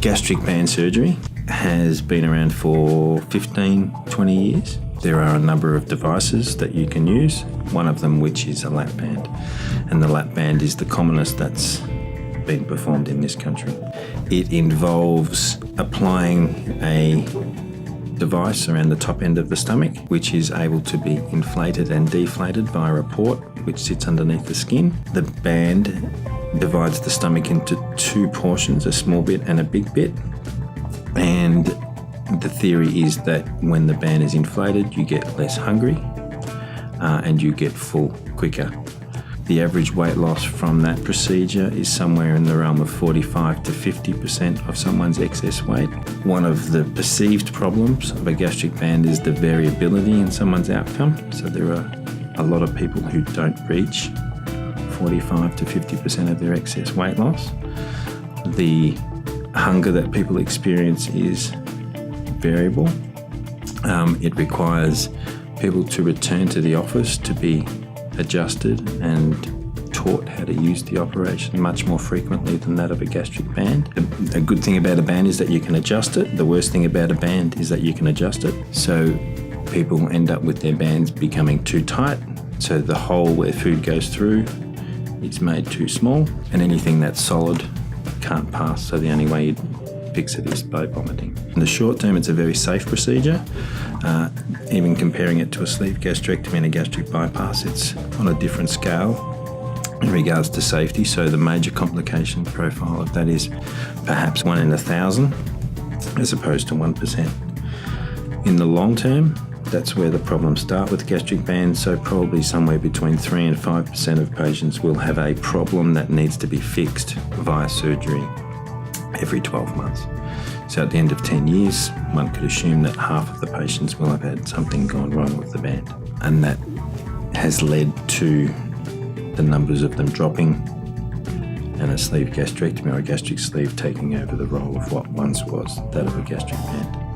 Gastric band surgery has been around for 15, 20 years. There are a number of devices that you can use, one of them which is a lap band. And the lap band is the commonest that's been performed in this country. It involves applying a device around the top end of the stomach, which is able to be inflated and deflated via a port which sits underneath the skin. The band divides the stomach into two portions, a small bit and a big bit. And the theory is that when the band is inflated, you get less hungry and you get full quicker. The average weight loss from that procedure is somewhere in the realm of 45 to 50% of someone's excess weight. One of the perceived problems of a gastric band is the variability in someone's outcome. So there are a lot of people who don't reach 45 to 50% of their excess weight loss. The hunger that people experience is variable. It requires people to return to the office to be adjusted and taught how to use the operation much more frequently than that of a gastric band. A good thing about a band is that you can adjust it. The worst thing about a band is that you can adjust it. So people end up with their bands becoming too tight, so the hole where food goes through, it's made too small, and anything that's solid can't pass, so the only way you fix it is by vomiting. In the short term, it's a very safe procedure. Even comparing it to a sleeve gastrectomy and a gastric bypass, it's on a different scale in regards to safety. So the major complication profile of that is perhaps 1 in 1,000 as opposed to 1%. In the long term, that's where the problems start with gastric bands. So probably somewhere between 3 and 5% of patients will have a problem that needs to be fixed via surgery every 12 months. So at the end of 10 years, one could assume that half of the patients will have had something gone wrong with the band. And that has led to the numbers of them dropping and a sleeve gastrectomy or a gastric sleeve taking over the role of what once was that of a gastric band.